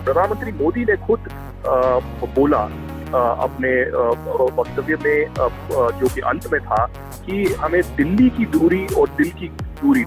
प्रधानमंत्री मोदी ने खुद बोला अपने वक्तव्य में जो कि अंत में था कि हमें दिल्ली की दूरी और दिल की दूरी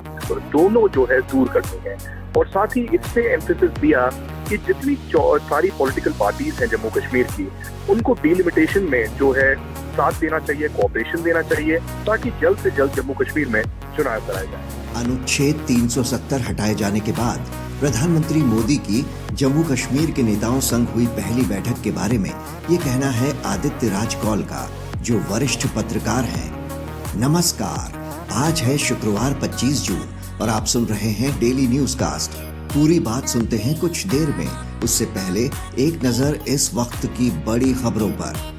दोनों जो है दूर करनी है, और साथ ही इससे एम्फेसिस दिया कि जितनी सारी पॉलिटिकल पार्टीज हैं जम्मू कश्मीर की, उनको डिलिमिटेशन में जो है साथ देना चाहिए, कोऑपरेशन देना चाहिए, ताकि जल्द से जल्द जम्मू कश्मीर में चुनाव कराया जाए। अनुच्छेद 370 हटाए जाने के बाद प्रधानमंत्री मोदी की जम्मू कश्मीर के नेताओं संग हुई पहली बैठक के बारे में ये कहना है आदित्य राज कौल का, जो वरिष्ठ पत्रकार हैं। नमस्कार, आज है शुक्रवार 25 जून और आप सुन रहे हैं डेली न्यूज कास्ट। पूरी बात सुनते हैं कुछ देर में, उससे पहले एक नजर इस वक्त की बड़ी खबरों पर।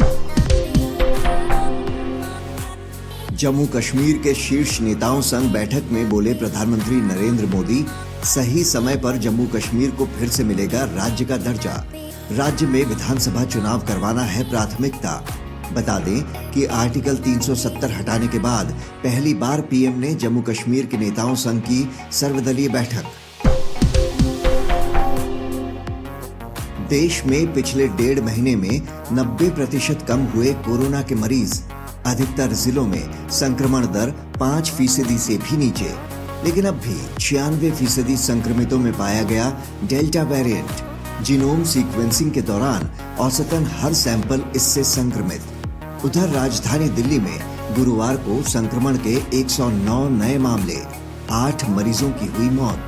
जम्मू कश्मीर के शीर्ष नेताओं संग बैठक में बोले प्रधानमंत्री नरेंद्र मोदी, सही समय पर जम्मू कश्मीर को फिर से मिलेगा राज्य का दर्जा। राज्य में विधानसभा चुनाव करवाना है प्राथमिकता। बता दें कि आर्टिकल 370 हटाने के बाद पहली बार पीएम ने जम्मू कश्मीर के नेताओं संग की सर्वदलीय बैठक। देश में पिछले 1.5 महीने में 90% कम हुए कोरोना के मरीज। अधिकतर जिलों में संक्रमण दर 5% से भी नीचे, लेकिन अब भी 96% संक्रमितों में पाया गया डेल्टा वेरिएंट। जीनोम सीक्वेंसिंग के दौरान औसतन हर सैंपल इससे संक्रमित। उधर राजधानी दिल्ली में गुरुवार को संक्रमण के 109 नए मामले, 8 मरीजों की हुई मौत।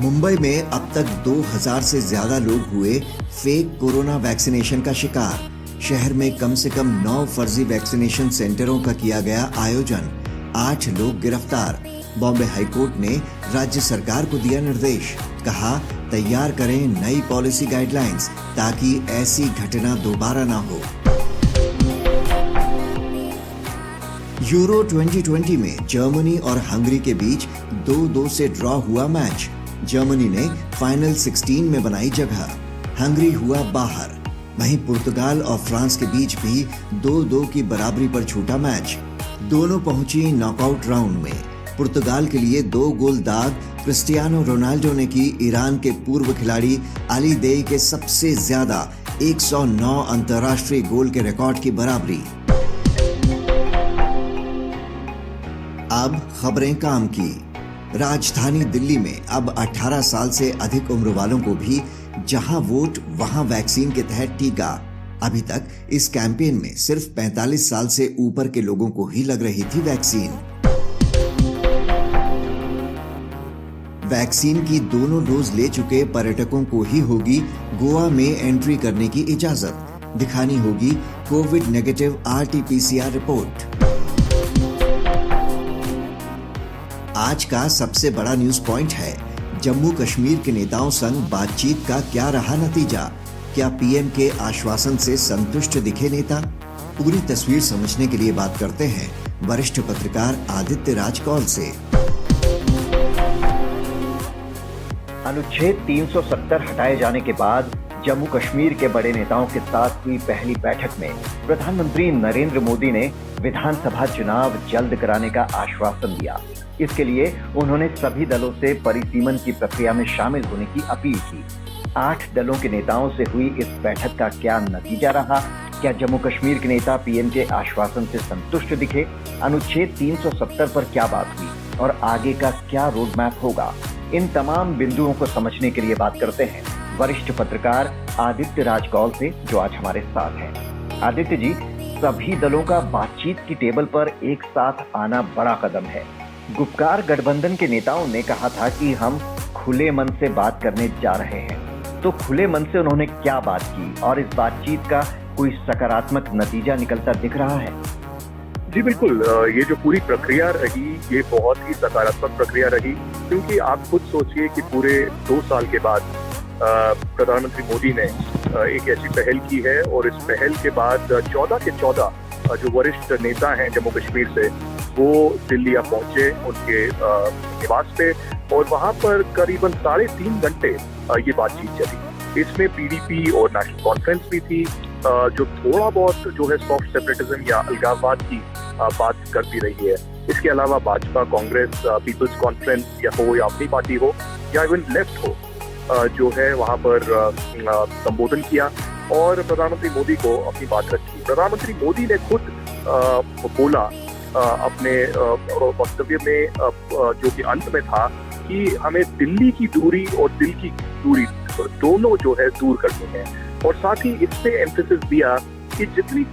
मुंबई में अब तक 2000 से ज्यादा लोग हुए फेक कोरोना वैक्सीनेशन का शिकार। शहर में कम से कम 9 फर्जी वैक्सीनेशन सेंटरों का किया गया आयोजन। 8 लोग गिरफ्तार। बॉम्बे हाईकोर्ट ने राज्य सरकार को दिया निर्देश, कहा तैयार करें नई पॉलिसी गाइडलाइंस ताकि ऐसी घटना दोबारा ना हो। यूरो 2020 में जर्मनी और हंगरी के बीच 2-2 से ड्रॉ हुआ मैच। जर्मनी ने फाइनल 16 में बनाई जगह, हंगरी हुआ बाहर। वहीं पुर्तगाल और फ्रांस के बीच भी 2-2 की बराबरी पर छूटा मैच। दोनों पहुंची नॉकआउट राउंड में। पुर्तगाल के लिए 2 गोल दाग क्रिस्टियानो रोनाल्डो ने की ईरान के पूर्व खिलाड़ी अली देई के सबसे ज्यादा 109 अंतर्राष्ट्रीय गोल के रिकॉर्ड की बराबरी। अब खबरें काम की। राजधानी दिल्ली में अब 18 साल से अधिक उम्र वालों को भी जहां वोट वहां वैक्सीन के तहत टीका। अभी तक इस कैंपेन में सिर्फ 45 साल से ऊपर के लोगों को ही लग रही थी वैक्सीन। वैक्सीन की दोनों डोज ले चुके पर्यटकों को ही होगी गोवा में एंट्री करने की इजाजत। दिखानी होगी कोविड नेगेटिव RT-PCR रिपोर्ट। आज का सबसे बड़ा न्यूज पॉइंट है, जम्मू कश्मीर के नेताओं संग बातचीत का क्या रहा नतीजा? क्या पीएम के आश्वासन से संतुष्ट दिखे नेता? पूरी तस्वीर समझने के लिए बात करते हैं वरिष्ठ पत्रकार आदित्य राज कौल से। अनुच्छेद 370 हटाए जाने के बाद जम्मू कश्मीर के बड़े नेताओं के साथ हुई पहली बैठक में प्रधानमंत्री नरेंद्र मोदी ने विधानसभा चुनाव जल्द कराने का आश्वासन दिया। इसके लिए उन्होंने सभी दलों से परिसीमन की प्रक्रिया में शामिल होने की अपील की। 8 दलों के नेताओं से हुई इस बैठक का क्या नतीजा रहा? क्या जम्मू कश्मीर के नेता पीएम के आश्वासन से संतुष्ट दिखे? अनुच्छेद 370 पर क्या बात हुई और आगे का क्या रोड मैप होगा? इन तमाम बिंदुओं को समझने के लिए बात करते हैं वरिष्ठ पत्रकार आदित्य राज कौल से, जो आज हमारे साथ हैं। आदित्य जी, सभी दलों का बातचीत की टेबल पर एक साथ आना बड़ा कदम है। गुपकार गठबंधन के नेताओं ने कहा था कि हम खुले मन से बात करने जा रहे हैं, तो खुले मन से उन्होंने क्या बात की और इस बातचीत का कोई सकारात्मक नतीजा निकलता दिख रहा है? जी बिल्कुल, ये जो पूरी प्रक्रिया रही ये बहुत ही सकारात्मक प्रक्रिया रही, क्योंकि आप खुद सोचिए कि पूरे 2 साल के बाद प्रधानमंत्री मोदी ने एक ऐसी पहल की है, और इस पहल के बाद 14 के 14 जो वरिष्ठ नेता हैं जम्मू कश्मीर से, वो दिल्ली पहुंचे उनके निवास पे, और वहां पर करीबन 3.5 घंटे ये बातचीत चली। इसमें पीडीपी और नेशनल कॉन्फ्रेंस भी थी, जो थोड़ा बहुत जो है सॉफ्ट सेपरेटिज्म या अलगाववाद की बात करती रही है। इसके अलावा भाजपा, कांग्रेस, पीपल्स कॉन्फ्रेंस या अपनी पार्टी हो, या इवन लेफ्ट हो जो है वहाँ पर संबोधन किया और प्रधानमंत्री मोदी को अपनी बात रखी। प्रधानमंत्री मोदी ने खुद बोला अपने वक्तव्य में जो कि अंत में था कि हमें दिल्ली की दूरी और दिल की दूरी दोनों जो है दूर करनी है, और साथ ही इस पे एम्फेसिस दिया कि जितनी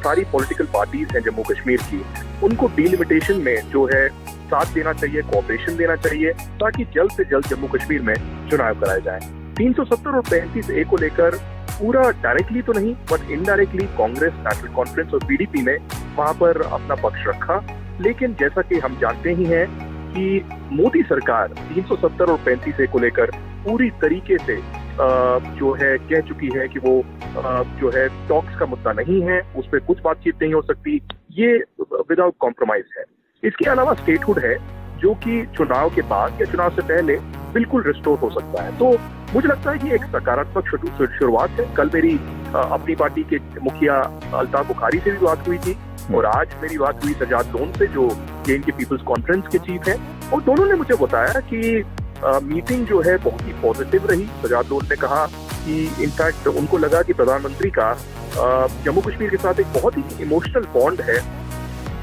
सारी पॉलिटिकल पार्टीज हैं जम्मू कश्मीर की, उनको डिलिमिटेशन में जो है साथ देना चाहिए, कोऑपरेशन देना चाहिए, ताकि जल्द से जल्द जम्मू कश्मीर में चुनाव कराए जाए। 370 और 35A को लेकर पूरा डायरेक्टली तो नहीं but indirectly Congress, national conference और पीडीपी ने वहां पर अपना पक्ष रखा। लेकिन जैसा कि हम जानते ही हैं कि मोदी सरकार 370 और 35A को लेकर पूरी तरीके से जो है कह चुकी है कि वो जो है टॉक्स का मुद्दा नहीं है, उस पर कुछ बातचीत नहीं हो सकती, ये विदाउट कॉम्प्रोमाइज है। इसके अलावा स्टेटहुड है जो कि चुनाव के बाद या चुनाव से पहले बिल्कुल रिस्टोर हो सकता है। तो मुझे लगता है कि एक सकारात्मक शुरुआत है। कल मेरी अपनी पार्टी के मुखिया अल्ताफ बुखारी से भी बात हुई थी और आज मेरी बात हुई सजाद लोन से जो के पीपल्स कॉन्फ्रेंस के चीफ हैं, और दोनों ने मुझे बताया कि मीटिंग जो है बहुत ही पॉजिटिव रही। सजाद लोन ने कहा कि इनफैक्ट उनको लगा कि प्रधानमंत्री का जम्मू कश्मीर के साथ एक बहुत ही इमोशनल बॉन्ड है,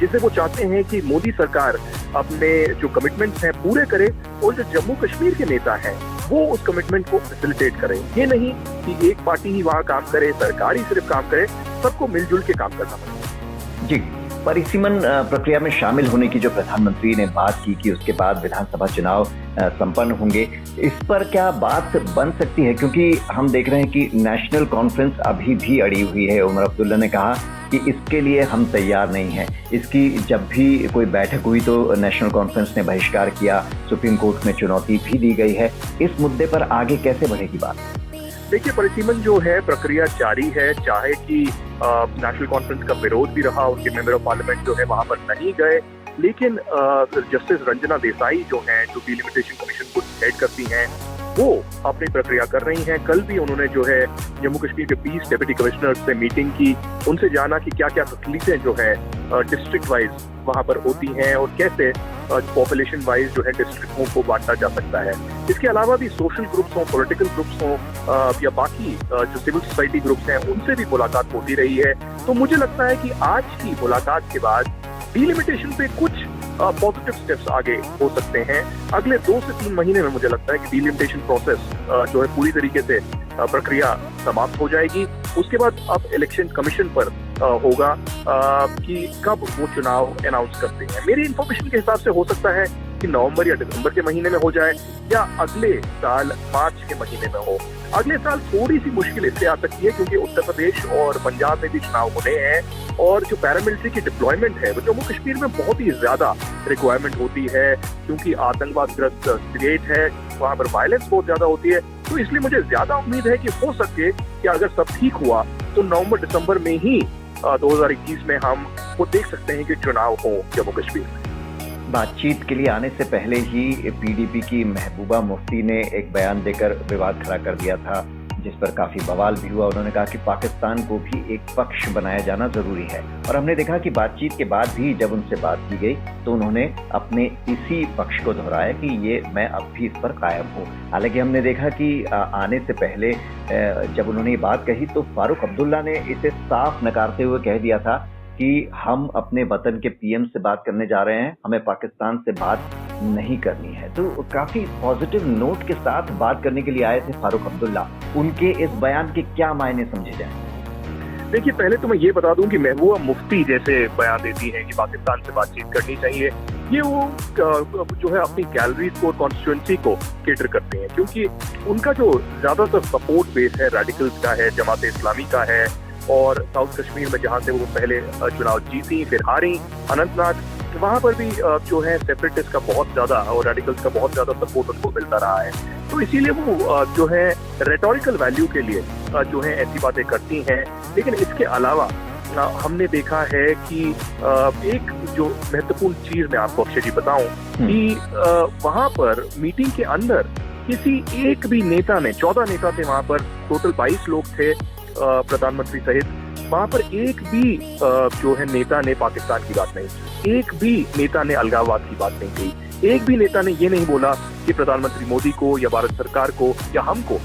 जिसे वो चाहते हैं कि मोदी सरकार अपने जो कमिटमेंट्स हैं पूरे करे और जो जम्मू कश्मीर के नेता हैं वो उस कमिटमेंट को फैसिलिटेट करें। ये नहीं कि एक पार्टी ही वहाँ काम करे, सरकार ही सिर्फ काम करे, सबको मिलजुल के काम करना पड़ेगा। जी, परिसीमन प्रक्रिया में शामिल होने की जो प्रधानमंत्री ने बात की कि उसके बाद विधानसभा चुनाव संपन्न होंगे, इस पर क्या बात बन सकती है? क्योंकि हम देख रहे हैं कि नेशनल कॉन्फ्रेंस अभी भी अड़ी हुई है। उमर अब्दुल्ला ने कहा कि इसके लिए हम तैयार नहीं हैं। इसकी जब भी कोई बैठक हुई तो नेशनल कॉन्फ्रेंस ने बहिष्कार किया, सुप्रीम कोर्ट में चुनौती भी दी गई है। इस मुद्दे पर आगे कैसे बढ़ेगी बात? देखिए, परिसीमन जो है प्रक्रिया जारी है, चाहे कि नेशनल कॉन्फ्रेंस का विरोध भी रहा, उनके मेंबर ऑफ पार्लियामेंट जो है वहां पर नहीं गए, लेकिन जस्टिस रंजना देसाई जो हैं, जो डिलिमिटेशन कमीशन को हेड करती हैं, वो अपनी प्रक्रिया कर रही हैं। कल भी उन्होंने जो है जम्मू कश्मीर के 20 डिप्टी कमिश्नर से मीटिंग की, उनसे जाना कि क्या क्या तकलीफें जो है डिस्ट्रिक्ट वाइज वहां पर होती हैं और कैसे पॉपुलेशन वाइज जो है डिस्ट्रिक्टों को बांटा जा सकता है। इसके अलावा भी सोशल ग्रुप्स हों, पॉलिटिकल ग्रुप्स हों या बाकी जो सिविल सोसाइटी ग्रुप्स हैं, उनसे भी मुलाकात होती रही है। तो मुझे लगता है कि आज की मुलाकात के बाद डिलिमिटेशन पे कुछ पॉजिटिव स्टेप्स आगे हो सकते हैं। अगले 2 से 3 महीने में मुझे लगता है कि डिलिमिटेशन प्रोसेस जो है पूरी तरीके से प्रक्रिया समाप्त हो जाएगी। उसके बाद अब इलेक्शन कमीशन पर होगा कि कब वो चुनाव अनाउंस करते हैं। मेरी इन्फॉर्मेशन के हिसाब से हो सकता है कि नवंबर या दिसंबर के महीने में हो जाए या अगले साल मार्च के महीने में हो। अगले साल थोड़ी सी मुश्किल इससे आ सकती है क्योंकि उत्तर प्रदेश और पंजाब में भी चुनाव होने हैं और जो पैरामिलिट्री की डिप्लॉयमेंट है वो जम्मू कश्मीर में बहुत ही ज्यादा रिक्वायरमेंट होती है क्योंकि आतंकवादग्रस्त स्टेट है, वहां पर वायलेंस बहुत ज्यादा होती है। तो इसलिए मुझे ज्यादा उम्मीद है कि हो सके कि अगर सब ठीक हुआ तो नवंबर दिसंबर में ही 2021 में हम वो देख सकते हैं कि चुनाव हो जम्मू कश्मीर में। बातचीत के लिए आने से पहले ही पीडीपी की महबूबा मुफ्ती ने एक बयान देकर विवाद खड़ा कर दिया था, जिस पर काफी बवाल भी हुआ। उन्होंने कहा कि पाकिस्तान को भी एक पक्ष बनाया जाना जरूरी है, और हमने देखा कि बातचीत के बाद भी जब उनसे बात की गई तो उन्होंने अपने इसी पक्ष को दोहराया कि ये मैं अब भी इस पर कायम हूँ। हालांकि हमने देखा कि आने से पहले जब उन्होंने ये बात कही तो फारूक अब्दुल्ला ने इसे साफ नकारते हुए कह दिया था कि हम अपने वतन के पीएम से बात करने जा रहे हैं, हमें पाकिस्तान से बात नहीं करनी है। तो काफी पॉजिटिव नोट के साथ बात करने के लिए आए थे फारूक अब्दुल्ला। उनके इस बयान के क्या मायने समझे जाएं? देखिए, पहले तो मैं ये बता दूं कि महबूबा मुफ्ती जैसे बयान देती हैं कि पाकिस्तान से बातचीत करनी चाहिए, ये वो जो है अपनी गैलरीज को, कॉन्स्टिट्यूएंसी को केटर करते हैं क्योंकि उनका जो ज्यादातर सपोर्ट बेस है रेडिकल्स का है, जमात इस्लामी का है, और साउथ कश्मीर में जहां से वो पहले चुनाव जीती फिर हारी, अनंतनाग, वहां पर भी जो है सेपरेटिस्ट का बहुत ज्यादा और रेडिकल्स का बहुत ज्यादा सपोर्ट उनको मिलता रहा है। तो इसीलिए वो जो है रेटोरिकल वैल्यू के लिए जो है ऐसी बातें करती हैं। लेकिन इसके अलावा हमने देखा है कि एक जो महत्वपूर्ण चीज मैं आपको अक्षय जी बताऊं कि वहां पर मीटिंग के अंदर किसी एक भी नेता ने, 14 नेता थे वहां पर, टोटल 22 लोग थे प्रधानमंत्री सहित, वहां पर एक भी जो है नेता ने पाकिस्तान की बात नहीं की, एक भी नेता ने अलगाववाद की बात नहीं की, एक भी नेता ने ये नहीं बोला कि प्रधानमंत्री मोदी को या भारत सरकार को या हमको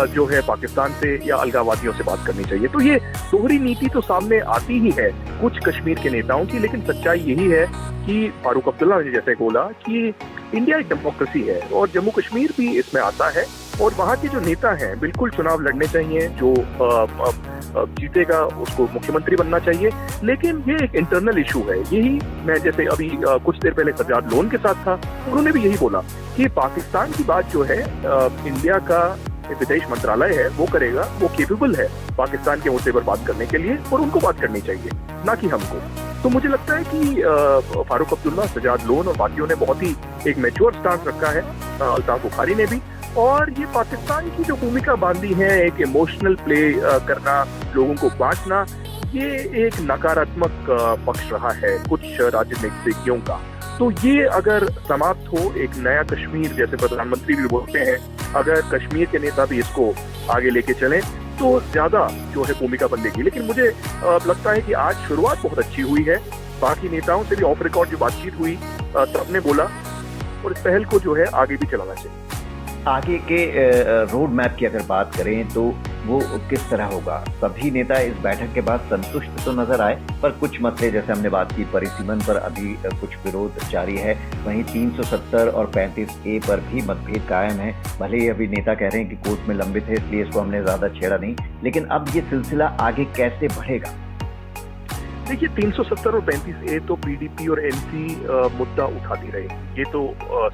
जो है पाकिस्तान से या अलगाववादियों से बात करनी चाहिए। तो ये दोहरी नीति तो सामने आती ही है कुछ कश्मीर के नेताओं की, लेकिन सच्चाई यही है कि फारूक अब्दुल्ला ने जैसे बोला कि इंडिया एक डेमोक्रेसी है और जम्मू कश्मीर भी इसमें आता है और वहाँ के जो नेता हैं बिल्कुल चुनाव लड़ने चाहिए, जो जीतेगा उसको मुख्यमंत्री बनना चाहिए। लेकिन ये एक इंटरनल इशू है। यही मैं जैसे अभी कुछ देर पहले सज्जाद लोन के साथ था, उन्होंने भी यही बोला कि पाकिस्तान की बात जो है इंडिया का विदेश मंत्रालय है वो करेगा, वो केपेबल है पाकिस्तान के मुद्दे पर बात करने के लिए और उनको बात करनी चाहिए, ना कि हमको। तो मुझे लगता है कि फारूक अब्दुल्ला, सज्जाद लोन और बाकियों ने बहुत ही एक मैच्योर स्टांस रखा है, अल्ताफ बुखारी ने भी। और ये पाकिस्तान की जो भूमिका बांधी है, एक इमोशनल प्ले करना, लोगों को बांटना, ये एक नकारात्मक पक्ष रहा है कुछ राजनीतिज्ञों का। तो ये अगर समाप्त हो, एक नया कश्मीर जैसे प्रधानमंत्री भी बोलते हैं, अगर कश्मीर के नेता भी इसको आगे लेके चलें तो ज्यादा जो है भूमिका बदलेगी। लेकिन मुझे लगता है कि आज शुरुआत बहुत अच्छी हुई है। बाकी नेताओं से भी ऑफ रिकॉर्ड जो बातचीत हुई सबने बोला और इस पहल को जो है आगे भी चलाना चाहिए। आगे के रोड मैप की अगर बात करें तो वो किस तरह होगा? सभी नेता इस बैठक के बाद संतुष्ट तो नजर आए, पर कुछ मसले जैसे हमने बात की परिसीमन पर अभी कुछ विरोध जारी है। वहीं 370 और 35A पर भी मतभेद कायम है। भले ही अभी नेता कह रहे हैं कि कोर्ट में लंबित है, इसलिए इसको हमने ज्यादा छेड़ा नहीं, लेकिन अब ये सिलसिला आगे कैसे बढ़ेगा? देखिए, 370 और 35A तो पीडीपी और एनसी मुद्दा उठाती रहे, ये तो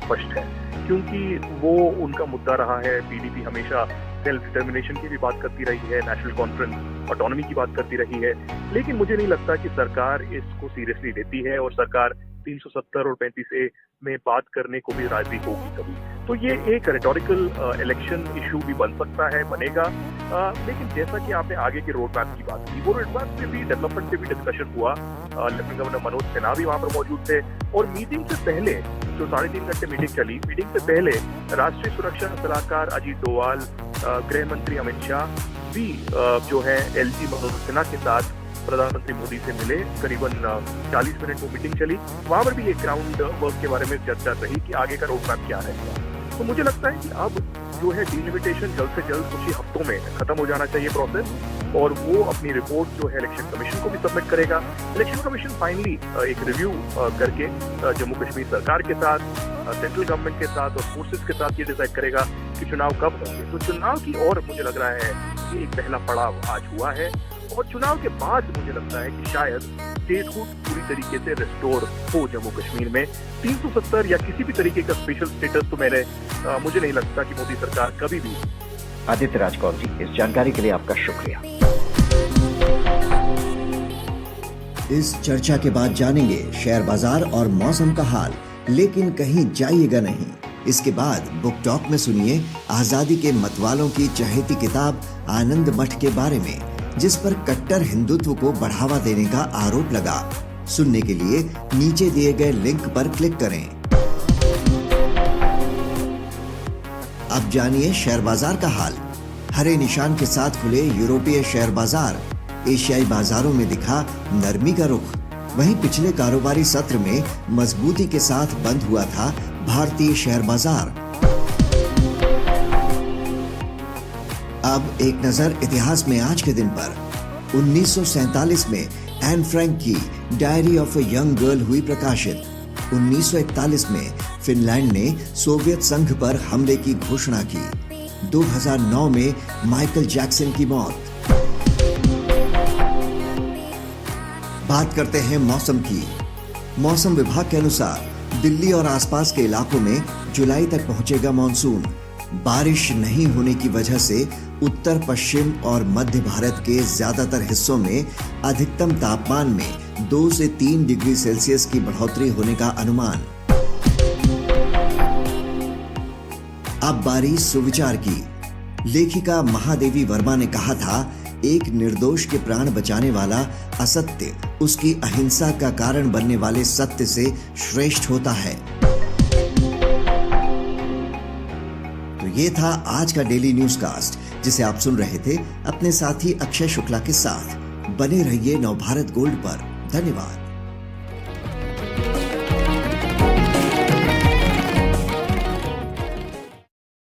स्पष्ट है, क्योंकि वो उनका मुद्दा रहा है। पीडीपी हमेशा सेल्फ डिटर्मिनेशन की भी बात करती रही है, नेशनल कॉन्फ्रेंस ऑटोनॉमी की बात करती रही है, लेकिन मुझे नहीं लगता कि सरकार इसको सीरियसली लेती है और सरकार 370 और 35A में बात करने को भी राजी होगी कभी। तो ये एक रेटोरिकल इलेक्शन इशू भी बन सकता है, बनेगा। लेकिन जैसा कि आपने आगे के रोड मैप की बात की, वो रोड मैप पे भी डेवलपमेंट पे भी डिस्कशन हुआ। लेफ्टिनेंट गवर्नर मनोज सिन्हा भी वहाँ पर मौजूद थे और मीटिंग से पहले जो 3.5 घंटे मीटिंग चली, मीटिंग से पहले राष्ट्रीय सुरक्षा सलाहकार अजीत डोवाल, गृह मंत्री अमित शाह भी जो है एलजी मनोज सिन्हा के साथ प्रधानमंत्री मोदी से मिले। करीबन 40 मिनट वो मीटिंग चली। वहां पर भी एक ग्राउंड वर्क के बारे में चर्चा रही कि आगे का रोड मैप क्या रहेगा। तो मुझे लगता है कि अब जो है डिलिमिटेशन जल्द से जल्द कुछ ही हफ्तों में खत्म हो जाना चाहिए प्रोसेस, और वो अपनी रिपोर्ट जो है इलेक्शन कमीशन को भी सबमिट करेगा। इलेक्शन कमीशन फाइनली एक रिव्यू करके जम्मू कश्मीर सरकार के साथ, सेंट्रल गवर्नमेंट के साथ और फोर्सेस के साथ ये डिसाइड करेगा कि चुनाव कब होंगे। तो चुनाव की ओर मुझे लग रहा है कि एक पहला पड़ाव आज हुआ है और चुनाव के बाद मुझे लगता है कि शायद स्टेटहुड पूरी तरीके से रिस्टोर हो जम्मू कश्मीर में। 370 या किसी भी तरीके का स्पेशल स्टेटस तो मुझे नहीं लगता कि मोदी सरकार कभी भी। आदित्य राजकौर जी, इस जानकारी के लिए आपका शुक्रिया। इस चर्चा के बाद जानेंगे शेयर बाजार और मौसम का हाल, लेकिन कहीं जाइएगा नहीं। इसके बाद बुक टॉक में सुनिए आजादी के मतवालों की चहेती किताब आनंद मठ के बारे में, जिस पर कट्टर हिंदुत्व को बढ़ावा देने का आरोप लगा। सुनने के लिए नीचे दिए गए लिंक पर क्लिक करें। अब जानिए शेयर बाजार का हाल। हरे निशान के साथ खुले यूरोपीय शेयर बाजार। एशियाई बाजारों में दिखा नरमी का रुख। वहीं पिछले कारोबारी सत्र में मजबूती के साथ बंद हुआ था भारतीय शेयर बाजार। अब एक नजर इतिहास में आज के दिन पर। 1947 में एन फ्रैंक की diary of a young girl हुई प्रकाशित। 1941 में फिनलैंड ने सोवियत संघ पर हमले की घोषणा की। 2009 में माइकल जैक्सन की मौत। बात करते हैं मौसम की। मौसम विभाग के अनुसार दिल्ली और आसपास के इलाकों में जुलाई तक पहुंचेगा मानसून। बारिश नहीं होने की वजह से उत्तर पश्चिम और मध्य भारत के ज्यादातर हिस्सों में अधिकतम तापमान में 2 से 3 डिग्री सेल्सियस की बढ़ोतरी होने का अनुमान। अब बारी सुविचार की। लेखिका महादेवी वर्मा ने कहा था, एक निर्दोष के प्राण बचाने वाला असत्य उसकी अहिंसा का कारण बनने वाले सत्य से श्रेष्ठ होता है। तो ये था आज का डेली न्यूज कास्ट, जिसे आप सुन रहे थे अपने साथी अक्षय शुक्ला के साथ। बने रहिए नवभारत गोल्ड पर। धन्यवाद।